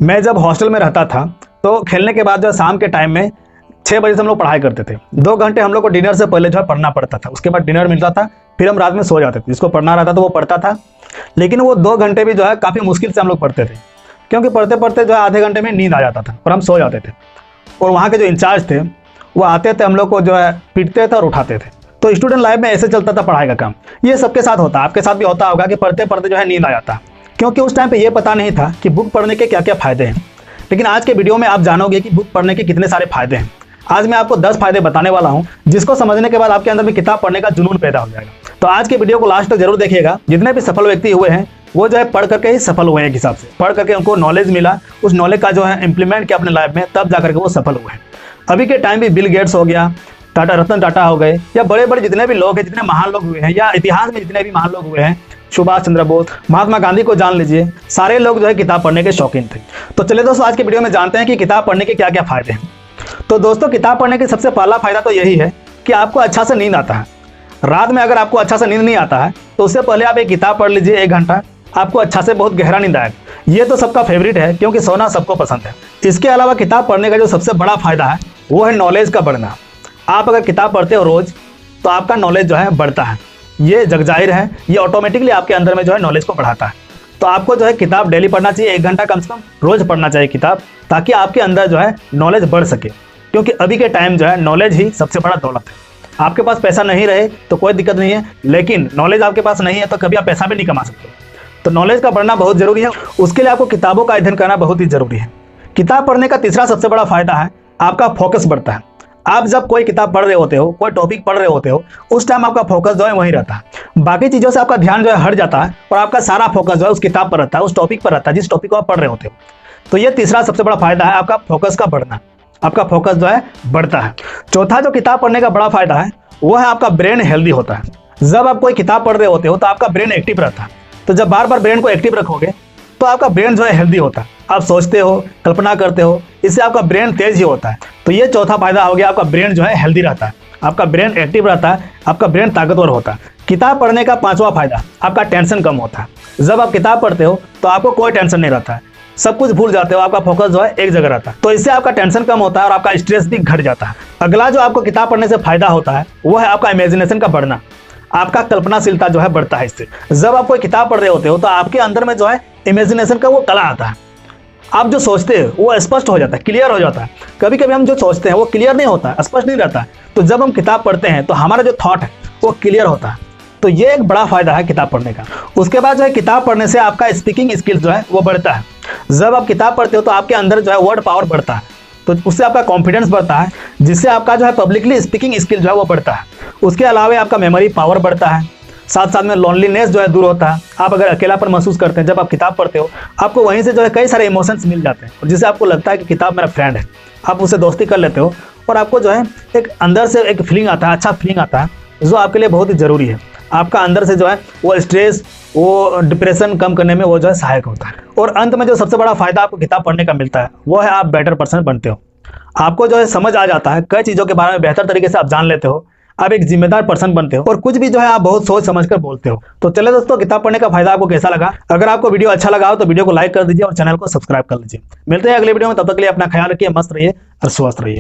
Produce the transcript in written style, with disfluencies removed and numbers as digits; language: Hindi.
मैं जब हॉस्टल में रहता था तो खेलने के बाद जो शाम के टाइम में 6 बजे से हम लोग पढ़ाई करते थे। 2 घंटे हम लोग को डिनर से पहले जो है पढ़ना पड़ता था, उसके बाद डिनर मिलता था, फिर हम रात में सो जाते थे। जिसको पढ़ना रहता था वो पढ़ता था, लेकिन वो 2 घंटे भी जो है काफ़ी मुश्किल से हम लोग पढ़ते थे, क्योंकि पढ़ते पढ़ते जो है आधे घंटे में नींद आ जाता था और हम सो जाते थे। और वहाँ के जो इंचार्ज थे वो आते थे, हम लोग को जो है पीटते थे और उठाते थे। तो स्टूडेंट लाइफ में ऐसे चलता था पढ़ाई का काम। ये सबके साथ होता है, आपके साथ भी होता होगा कि पढ़ते पढ़ते जो है नींद आ जाता, क्योंकि उस टाइम पे ये पता नहीं था कि बुक पढ़ने के क्या क्या फ़ायदे हैं। लेकिन आज के वीडियो में आप जानोगे कि बुक पढ़ने के कितने सारे फ़ायदे हैं। आज मैं आपको 10 फायदे बताने वाला हूं, जिसको समझने के बाद आपके अंदर में किताब पढ़ने का जुनून पैदा हो जाएगा। तो आज के वीडियो को लास्ट तक जरूर देखिएगा। जितने भी सफल व्यक्ति हुए हैं वो जो है पढ़ करके ही सफल हुए हैं। एक हिसाब से पढ़ करके उनको नॉलेज मिला, उस नॉलेज का जो है इंप्लीमेंट किया अपने लाइफ में, तब जाकर के वो सफल हुए हैं। अभी के टाइम भी बिल गेट्स हो गया, रतन टाटा हो गए, या बड़े बड़े जितने भी लोग हैं, जितने महान लोग हुए हैं, या इतिहास में जितने भी महान लोग हुए हैं, सुभाष चंद्र बोस, महात्मा गांधी को जान लीजिए, सारे लोग जो है किताब पढ़ने के शौकीन थे। तो चलिए दोस्तों, आज के वीडियो में जानते हैं कि किताब पढ़ने के क्या क्या फायदे हैं। तो दोस्तों, किताब पढ़ने के सबसे पहला फायदा तो यही है कि आपको अच्छा से नींद आता है। रात में अगर आपको अच्छा से नींद नहीं आता है तो उससे पहले आप एक किताब पढ़ लीजिए 1 घंटा, आपको अच्छा से बहुत गहरा नींद आएगा। ये तो सबका फेवरेट है, क्योंकि सोना सबको पसंद है। इसके अलावा किताब पढ़ने का जो सबसे बड़ा फायदा है वो है नॉलेज का बढ़ना। आप अगर किताब पढ़ते हो रोज तो आपका नॉलेज जो है बढ़ता है। ये जग जाहिर है, ये ऑटोमेटिकली आपके अंदर में जो है नॉलेज को बढ़ाता है। तो आपको जो है किताब डेली पढ़ना चाहिए, 1 घंटा कम से कम रोज पढ़ना चाहिए किताब, ताकि आपके अंदर जो है नॉलेज बढ़ सके। क्योंकि अभी के टाइम जो है नॉलेज ही सबसे बड़ा दौलत है। आपके पास पैसा नहीं रहे तो कोई दिक्कत नहीं है, लेकिन नॉलेज आपके पास नहीं है तो कभी आप पैसा भी नहीं कमा सकते। तो नॉलेज का बढ़ना बहुत जरूरी है, उसके लिए आपको किताबों का अध्ययन करना बहुत ही जरूरी है। किताब पढ़ने का तीसरा सबसे बड़ा फायदा है, आपका फोकस बढ़ता है। आप जब कोई किताब पढ़ रहे होते हो, कोई टॉपिक पढ़ रहे होते हो, उस टाइम आपका फोकस जो है वहीं रहता है। बाकी चीज़ों से आपका ध्यान जो है हट जाता है और आपका सारा फोकस जो है उस किताब पर रहता है, उस टॉपिक पर रहता है जिस टॉपिक को आप पढ़ रहे होते हो। तो ये तीसरा सबसे बड़ा फायदा है, आपका फोकस का बढ़ना। आपका फोकस जो है बढ़ता है। चौथा जो किताब पढ़ने का बड़ा फायदा है वो है आपका ब्रेन हेल्दी होता है। जब आप कोई किताब पढ़ रहे होते हो तो आपका ब्रेन एक्टिव रहता है। तो जब बार बार ब्रेन को एक्टिव रखोगे तो आपका ब्रेन जो है हेल्दी होता है। आप सोचते हो, कल्पना करते हो, इससे आपका ब्रेन तेज ही होता है। तो ये चौथा फायदा हो गया, आपका ब्रेन जो है हेल्दी रहता है, आपका ब्रेन एक्टिव रहता है, आपका ब्रेन ताकतवर होता है। किताब पढ़ने का 5वां फायदा, आपका टेंशन कम होता है। जब आप किताब पढ़ते हो तो आपको कोई टेंशन नहीं रहता है, सब कुछ भूल जाते हो, आपका फोकस जो है एक जगह रहता है। तो इससे आपका टेंशन कम होता है और आपका स्ट्रेस भी घट जाता है। अगला जो आपको किताब पढ़ने से फायदा होता है वो है आपका इमेजिनेशन का बढ़ना। आपका कल्पनाशीलता जो है बढ़ता है इससे। जब आप कोई किताब पढ़ रहे होते हो तो आपके अंदर में जो है इमेजिनेशन का वो कला आता है। आप जो सोचते हैं वो स्पष्ट हो जाता है, क्लियर हो जाता है। कभी कभी हम जो सोचते हैं वो क्लियर नहीं होता है, स्पष्ट नहीं रहता है। तो जब हम किताब पढ़ते हैं तो हमारा जो थॉट है वो क्लियर होता है। तो ये एक बड़ा फायदा है किताब पढ़ने का। उसके बाद जो है किताब पढ़ने से आपका स्पीकिंग स्किल्स जो है वो बढ़ता है। जब आप किताब पढ़ते हो तो आपके अंदर जो है वर्ड पावर बढ़ता है, तो उससे आपका कॉन्फिडेंस बढ़ता है, जिससे आपका जो है पब्लिकली स्पीकिंग स्किल जो है वो बढ़ता है। उसके अलावा आपका मेमोरी पावर बढ़ता है, साथ साथ में लोनलीनेस जो है दूर होता है। आप अगर अकेलापन महसूस करते हैं, जब आप किताब पढ़ते हो आपको वहीं से जो है कई सारे इमोशंस मिल जाते हैं, और जिससे आपको लगता है कि किताब मेरा फ्रेंड है। आप उससे दोस्ती कर लेते हो और आपको जो है एक अंदर से एक फीलिंग आता है, अच्छा फीलिंग आता है, जो आपके लिए बहुत ही ज़रूरी है। आपका अंदर से जो है वो स्ट्रेस, वो डिप्रेशन कम करने में वो जो है सहायक होता है। और अंत में जो सबसे बड़ा फायदा आपको किताब पढ़ने का मिलता है वो है आप बेटर पर्सन बनते हो। आपको जो है समझ आ जाता है, कई चीज़ों के बारे में बेहतर तरीके से आप जान लेते हो, आप एक जिम्मेदार पर्सन बनते हो, और कुछ भी जो है आप बहुत सोच समझ कर बोलते हो। तो चले दोस्तों, किताब पढ़ने का फायदा आपको कैसा लगा? अगर आपको वीडियो अच्छा लगा हो तो वीडियो को लाइक कर दीजिए और चैनल को सब्सक्राइब कर लीजिए। मिलते हैं अगले वीडियो में, तब तक के लिए अपना ख्याल रखिए, मस्त रहिए और स्वस्थ रहिए।